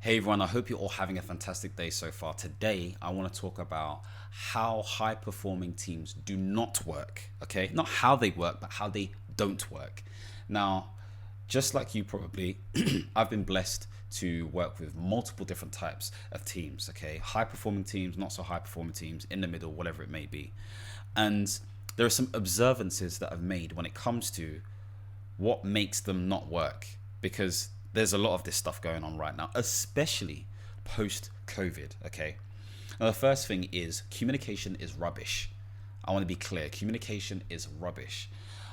Hey everyone, I hope you're all having a fantastic day so far. Today, I want to talk about how high performing teams do not work. Okay, not how they work, but how they don't work. Now, just like you probably, I've been blessed to work with multiple different types of teams. Okay, high performing teams, not so high performing teams, in the middle, whatever it may be. And there are some observances that I've made when it comes to what makes them not work, because there's a lot of this stuff going on right now, especially post COVID. Okay, now the first thing is communication is rubbish. I want to be clear, communication is rubbish.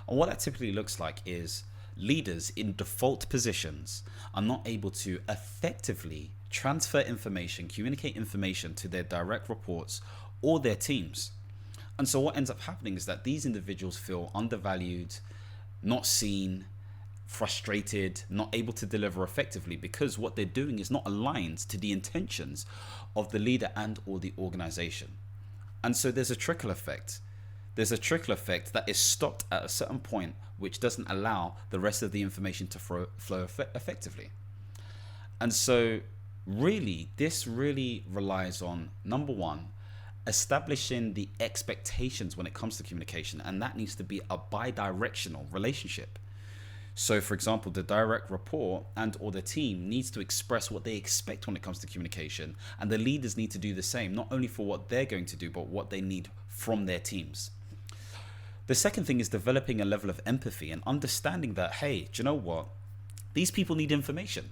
And what that typically looks like is leaders in default positions are not able to effectively transfer information, communicate information to their direct reports or their teams. And so what ends up happening is that these individuals feel undervalued, not seen, frustrated, not able to deliver effectively, because what they're doing is not aligned to the intentions of the leader and or the organization. And so there's a trickle effect. There's a trickle effect that is stopped at a certain point, which doesn't allow the rest of the information to flow effectively. And so this really relies on, number one, establishing the expectations when it comes to communication, and that needs to be a bi-directional relationship. So for example, the direct report and or the team needs to express what they expect when it comes to communication, and the leaders need to do the same, not only for what they're going to do, but what they need from their teams. The second thing is developing a level of empathy and understanding that, hey, do you know what? These people need information.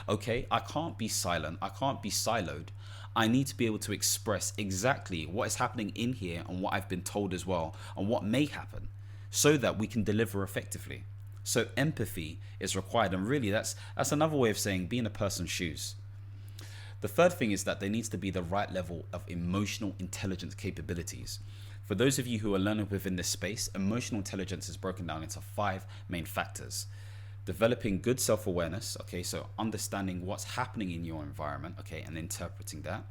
Okay, I can't be silent, I can't be siloed. I need to be able to express exactly what is happening in here and what I've been told as well, and what may happen, so that we can deliver effectively. So empathy is required, and really that's another way of saying be in a person's shoes. The third thing is that there needs to be the right level of emotional intelligence capabilities. For those of you who are learning within this space, emotional intelligence is broken down into 5 main factors. Developing good self-awareness, okay, so understanding what's happening in your environment, okay, and interpreting that.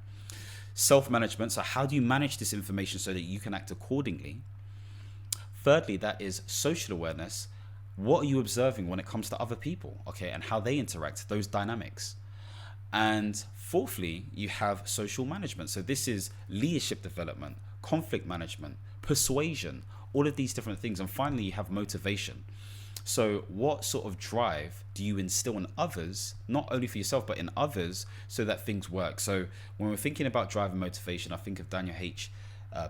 Self-management, so how do you manage this information so that you can act accordingly? Thirdly, that is social awareness. What are you observing when it comes to other people, okay, and how they interact, those dynamics? And fourthly, you have social management. So this is leadership development, conflict management, persuasion, all of these different things. And finally, you have motivation. So what sort of drive do you instill in others, not only for yourself, but in others, so that things work? So when we're thinking about drive and motivation, I think of Daniel H.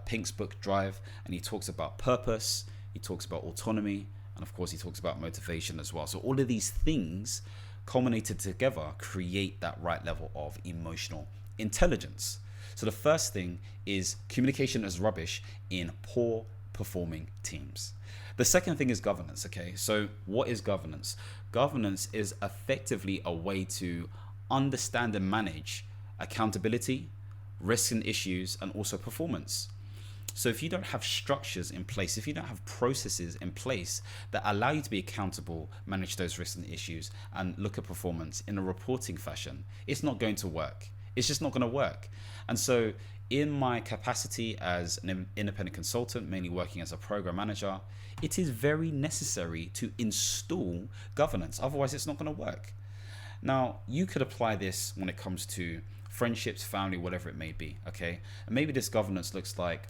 Pink's book, Drive, and he talks about purpose, he talks about autonomy, and of course he talks about motivation as well. So all of these things culminated together create that right level of emotional intelligence. So the first thing is communication is rubbish in poor performing teams. The second thing is governance. Okay, so what is governance? Governance is effectively a way to understand and manage accountability, risks and issues, and also performance. So if you don't have structures in place, if you don't have processes in place that allow you to be accountable, manage those risks and issues, and look at performance in a reporting fashion, it's not going to work. It's just not going to work. And so in my capacity as an independent consultant, mainly working as a program manager, it is very necessary to install governance. Otherwise, it's not going to work. Now, you could apply this when it comes to friendships, family, whatever it may be, okay? And maybe this governance looks like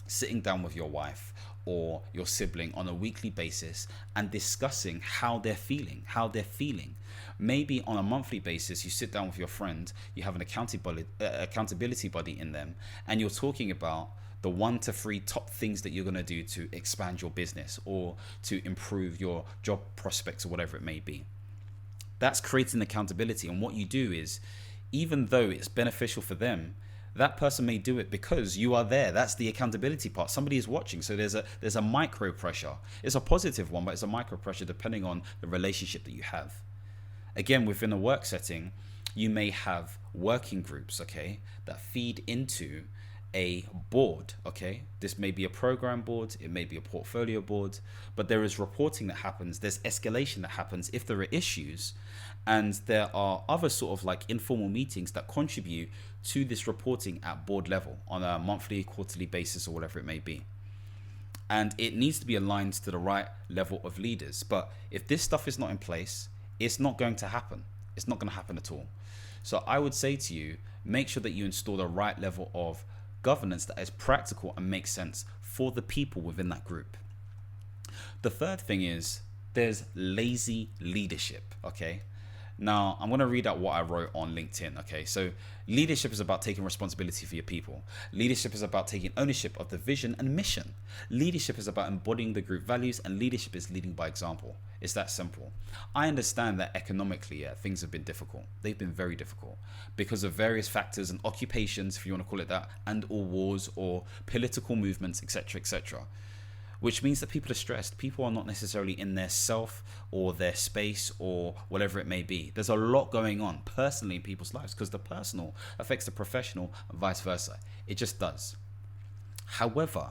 sitting down with your wife or your sibling on a weekly basis and discussing how they're feeling. Maybe on a monthly basis, you sit down with your friend, you have an accountability buddy in them, and you're talking about the 1 to 3 top things that you're going to do to expand your business or to improve your job prospects or whatever it may be. That's creating accountability. And what you do is, even though it's beneficial for them, that person may do it because you are there. That's the accountability part. Somebody is watching. So there's a micro pressure. It's a positive one, but it's a micro pressure depending on the relationship that you have. Again, within a work setting, you may have working groups, okay, that feed into a board, okay? This may be a program board, it may be a portfolio board, but there is reporting that happens, there's escalation that happens if there are issues, and there are other sort of like informal meetings that contribute to this reporting at board level on a monthly, quarterly basis, or whatever it may be. And it needs to be aligned to the right level of leaders. But if this stuff is not in place, it's not going to happen. It's not going to happen at all. So I would say to you, make sure that you install the right level of governance that is practical and makes sense for the people within that group. The third thing is there's lazy leadership, okay? Now, I'm going to read out what I wrote on LinkedIn, okay? So leadership is about taking responsibility for your people. Leadership is about taking ownership of the vision and mission. Leadership is about embodying the group values, and leadership is leading by example. It's that simple. I understand that economically, things have been difficult. They've been very difficult because of various factors and occupations, if you want to call it that, and or wars or political movements, etc., etc. Which means that people are stressed. People are not necessarily in their self or their space or whatever it may be. There's a lot going on personally in people's lives because the personal affects the professional and vice versa. It just does. However,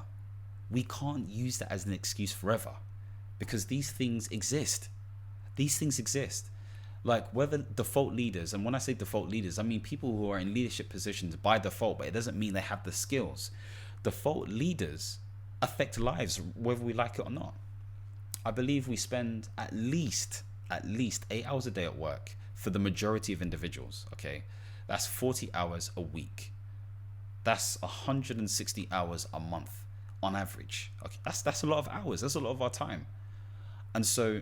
we can't use that as an excuse forever because these things exist. These things exist. Like whether default leaders, and when I say default leaders, I mean people who are in leadership positions by default, but it doesn't mean they have the skills. Default leaders affect lives whether we like it or not. I believe we spend at least 8 hours a day at work for the majority of individuals, okay? That's 40 hours a week. That's 160 hours a month on average. Okay, that's a lot of hours. That's a lot of our time. And so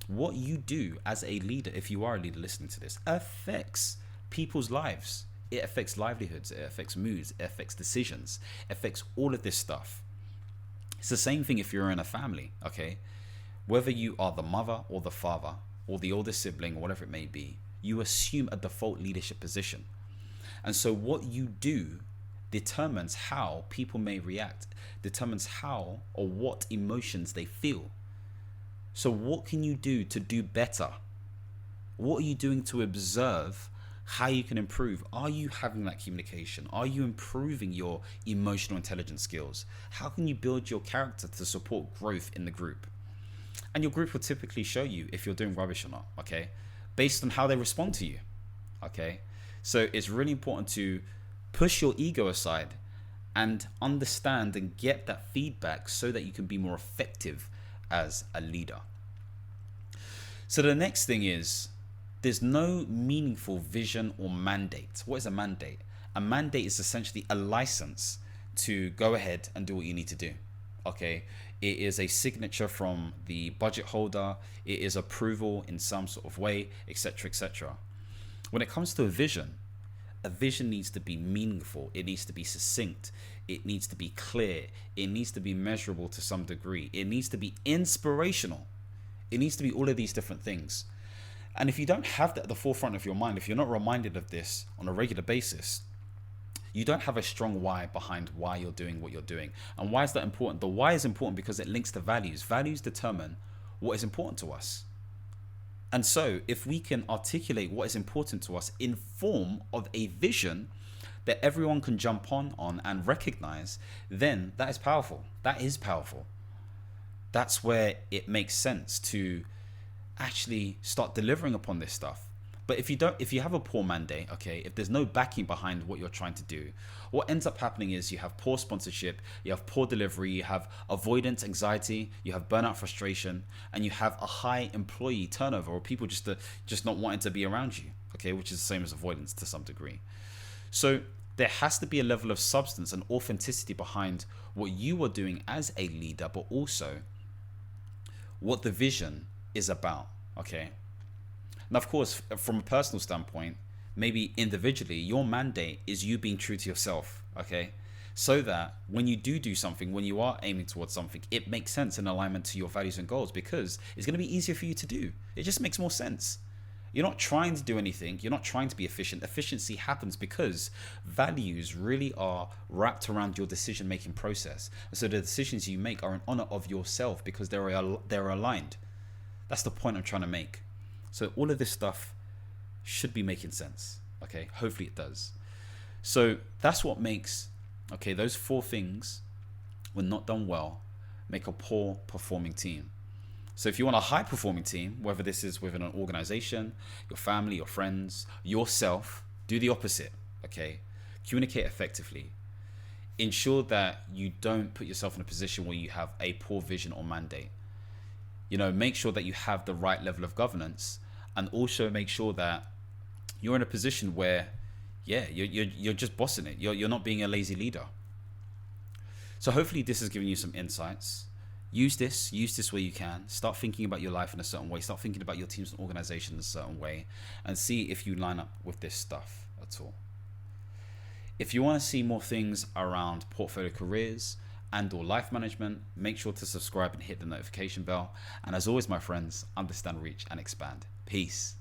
what you do as a leader, if you are a leader listening to this, affects people's lives. It affects livelihoods, it affects moods, it affects decisions, it affects all of this stuff. It's the same thing if you're in a family, okay? Whether you are the mother or the father or the oldest sibling or whatever it may be, you assume a default leadership position. And so what you do determines how people may react, determines how or what emotions they feel. So what can you do to do better? What are you doing to observe how you can improve? Are you having that communication? Are you improving your emotional intelligence skills? How can you build your character to support growth in the group? And your group will typically show you if you're doing rubbish or not, okay? Based on how they respond to you, okay? So it's really important to push your ego aside and understand and get that feedback so that you can be more effective as a leader. So the next thing is, there's no meaningful vision or mandate. What is a mandate? A mandate is essentially a license to go ahead and do what you need to do. Okay, it is a signature from the budget holder. It is approval in some sort of way, etc., etc. When it comes to a vision needs to be meaningful. It needs to be succinct. It needs to be clear. It needs to be measurable to some degree. It needs to be inspirational. It needs to be all of these different things. And if you don't have that at the forefront of your mind, if you're not reminded of this on a regular basis, you don't have a strong why behind why you're doing what you're doing. And why is that important? The why is important because it links to values. Values determine what is important to us. And so if we can articulate what is important to us in form of a vision that everyone can jump on and recognize, then that is powerful. That is powerful. That's where it makes sense to actually start delivering upon this stuff. But if you have a poor mandate, okay, if there's no backing behind what you're trying to do, what ends up happening is you have poor sponsorship, you have poor delivery, you have avoidance anxiety, you have burnout frustration, and you have a high employee turnover, or people just not wanting to be around you, okay, which is the same as avoidance to some degree. So there has to be a level of substance and authenticity behind what you are doing as a leader, but also what the vision is about, okay? Now, of course, from a personal standpoint, maybe individually, your mandate is you being true to yourself, okay? So that when you do something, when you are aiming towards something, it makes sense in alignment to your values and goals because it's going to be easier for you to do. It just makes more sense. You're not trying to do anything. You're not trying to be efficient. Efficiency happens because values really are wrapped around your decision-making process. And so the decisions you make are in honor of yourself because they're aligned. That's the point I'm trying to make. So all of this stuff should be making sense, okay? Hopefully it does. So that's what makes, okay, those 4 things, when not done well, make a poor performing team. So if you want a high performing team, whether this is within an organization, your family, your friends, yourself, do the opposite, okay? Communicate effectively. Ensure that you don't put yourself in a position where you have a poor vision or mandate. You know, make sure that you have the right level of governance, and also make sure that you're in a position where, yeah, you're just bossing it. You're not being a lazy leader. So hopefully this has given you some insights. Use this where you can. Start thinking about your life in a certain way. Start thinking about your teams and organization in a certain way, and see if you line up with this stuff at all. If you want to see more things around portfolio careers and or life management, make sure to subscribe and hit the notification bell. And as always, my friends, understand, reach, and expand. Peace.